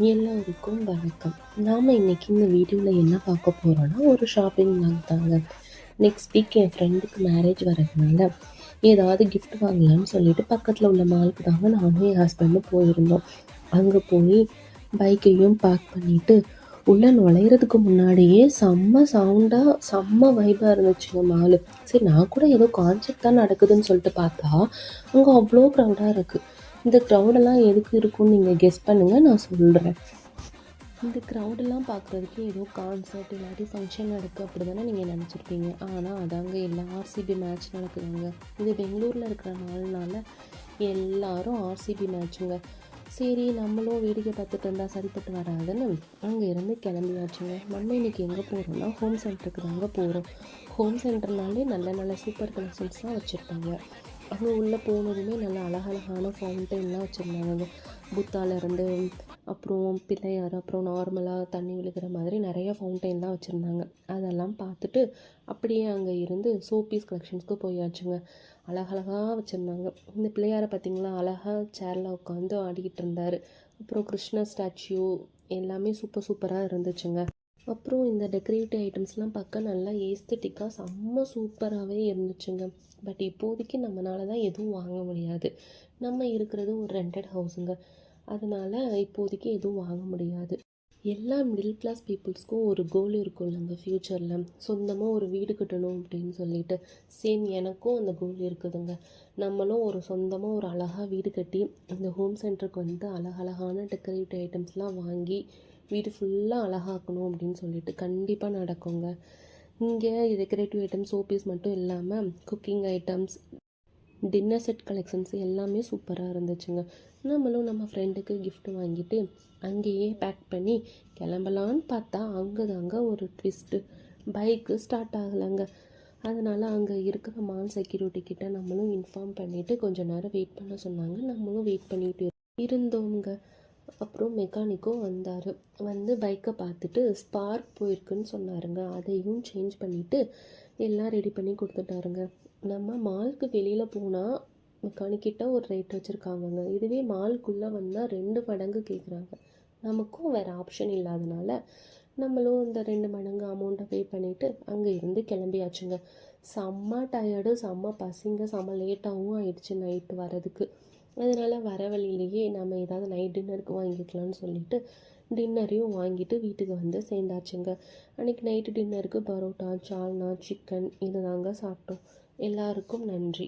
எல்லோருக்கும் வணக்கம். நாம் இன்னைக்கு இந்த வீடியோவில் என்ன பார்க்க போகிறோன்னா, ஒரு ஷாப்பிங் vlog தாங்க. நெக்ஸ்ட் வீக் என் ஃப்ரெண்டுக்கு மேரேஜ் வரதுனால ஏதாவது கிஃப்ட் வாங்கலாம்னு சொல்லிட்டு பக்கத்தில் உள்ள மாலுக்கு தாங்க நானும் என் ஹஸ்பண்டும் போயிருந்தோம். அங்கே போய் பைக்கையும் பார்க் பண்ணிவிட்டு உள்ளே நுழையிறதுக்கு முன்னாடியே செம்ம சவுண்டாக செம்ம வைபாக இருந்துச்சுங்க மாலு. சரி, நான் கூட ஏதோ கான்செப்ட் தான் நடக்குதுன்னு சொல்லிட்டு பார்த்தா அங்கே அவ்வளோ க்ரௌடாக இருக்குது. இந்த க்ரௌடெல்லாம் எதுக்கு இருக்குன்னு நீங்கள் கெஸ் பண்ணுங்கள், நான் சொல்கிறேன். இந்த க்ரௌடெல்லாம் பார்க்குறதுக்கு ஏதோ கான்சர்ட் இல்லாட்டி ஃபங்க்ஷன் நடக்குது அப்படி தானே நீங்கள் நினச்சிருப்பீங்க. ஆனால் அதாங்க எல்லா ஆர்சிபி மேட்ச் நடக்குதுங்க. இது பெங்களூரில் இருக்கிற நாள்னால எல்லாரும் ஆர்சிபி மேட்ச்சுங்க. சரி, நம்மளும் வேடிக்கை பார்த்துட்டு இருந்தால் சரிப்பட்டு வராதுன்னு அங்கே இருந்து கிளம்பியாச்சுங்க. நம்ம இன்றைக்கி எங்கே போகிறோம்னா ஹோம் சென்டருக்கு தாங்க போகிறோம். ஹோம் சென்டர்னாலே நல்ல நல்ல சூப்பர் கலெக்ஷன்ஸ் தான் வச்சுருப்பாங்க. அங்கே உள்ளே போனதுமே நல்லா அழகழகான ஃபவுண்டைன்லாம் வச்சுருந்தாங்க. புத்தாலேருந்து அப்புறம் பிள்ளையார், அப்புறம் நார்மலாக தண்ணி விழுகிற மாதிரி நிறைய ஃபவுண்டைன்லாம் வச்சுருந்தாங்க. அதெல்லாம் பார்த்துட்டு அப்படியே அங்கே இருந்து சோப்பீஸ் கலெக்ஷன்ஸ்க்கு போயாச்சுங்க. அழகழகாக வச்சுருந்தாங்க. இந்த பிள்ளையாரை பார்த்திங்களா, அழகாக சேரில் உட்காந்து ஆடிக்கிட்டு இருந்தார். அப்புறம் கிருஷ்ணர் ஸ்டாச்சு எல்லாமே சூப்பராக இருந்துச்சுங்க. அப்புறம் இந்த டெக்கரேட்டிவ் ஐட்டம்ஸ்லாம் பார்க்க நல்லா ஏஸ்தட்டிக்காக செம்ம சூப்பராகவே இருந்துச்சுங்க. பட் இப்போதைக்கு நம்மளால தான் எதுவும் வாங்க முடியாது. நம்ம இருக்கிறது ஒரு ரெண்டட் ஹவுஸுங்க. அதனால் இப்போதைக்கு எதுவும் வாங்க முடியாது. எல்லா மிடில் கிளாஸ் பீப்புள்ஸ்க்கும் ஒரு கோல் இருக்கும் இல்லைங்க ஃப்யூச்சரில், சொந்தமாக ஒரு வீடு கட்டணும் அப்படின்னு சொல்லிட்டு. சேம் எனக்கும் அந்த கோல் இருக்குதுங்க. நம்மளும் ஒரு சொந்தமாக ஒரு அழகாக வீடு கட்டி இந்த ஹோம் சென்டருக்கு வந்து அழகழகான டெக்கரேட்டிவ் ஐட்டம்ஸ்லாம் வாங்கி வீடு ஃபுல்லாக அழகாக்கணும் அப்படின்னு சொல்லிட்டு கண்டிப்பாக நடக்குங்க. இங்கே டெக்கரேட்டிவ் ஐட்டம்ஸ் சோப்பீஸ் மட்டும் இல்லாமல் cooking items, dinner set collections எல்லாமே சூப்பராக இருந்துச்சுங்க. நம்மளும் நம்ம ஃப்ரெண்டுக்கு கிஃப்ட் வாங்கிட்டு அங்கேயே பேக் பண்ணி கிளம்பலான்னு பார்த்தா அங்கே தாங்க ஒரு ட்விஸ்ட்டு. Bike start ஆகலைங்க. அதனால் அங்கே இருக்கிற மால் செக்யூரிட்டி கிட்ட நம்மளும் இன்ஃபார்ம் பண்ணிவிட்டு கொஞ்சம் நேரம் வெயிட் பண்ண சொன்னாங்க. நம்மளும் வெயிட் பண்ணிட்டு இருந்தோங்க. அப்புறம் மெக்கானிக்கும் வந்தார். வந்து பைக்கை பார்த்துட்டு ஸ்பார்க் போயிருக்குன்னு சொன்னாருங்க. அதையும் சேஞ்ச் பண்ணிவிட்டு எல்லாம் ரெடி பண்ணி கொடுத்துட்டாருங்க. நம்ம மாலுக்கு வெளியில் போனால் மெக்கானிக்கிட்ட ஒரு ரேட் வச்சுருக்காங்கங்க. இதுவே மாலுக்குள்ளே வந்தால் 2 மடங்கு கேட்குறாங்க. நமக்கும் வேறு ஆப்ஷன் இல்லாதனால நம்மளும் இந்த 2 மடங்கு அமௌண்ட்டை பே பண்ணிவிட்டு அங்கே இருந்து கிளம்பியாச்சுங்க. செம்ம டயர்டு, செம்ம பசிங்க, செம்ம லேட்டாகவும் ஆயிடுச்சு நைட்டு வரதுக்கு. அதனால் வர வழியிலேயே நம்ம ஏதாவது நைட் டின்னருக்கு வாங்கிக்கலாம்னு சொல்லிட்டு டின்னரையும் வாங்கிட்டு வீட்டுக்கு வந்து சேர்ந்தாச்சுங்க. அன்றைக்கி நைட்டு டின்னருக்கு பரோட்டா, சால்னா, சிக்கன் இது தாங்க சாப்பிட்டோம். எல்லாருக்கும் நன்றி.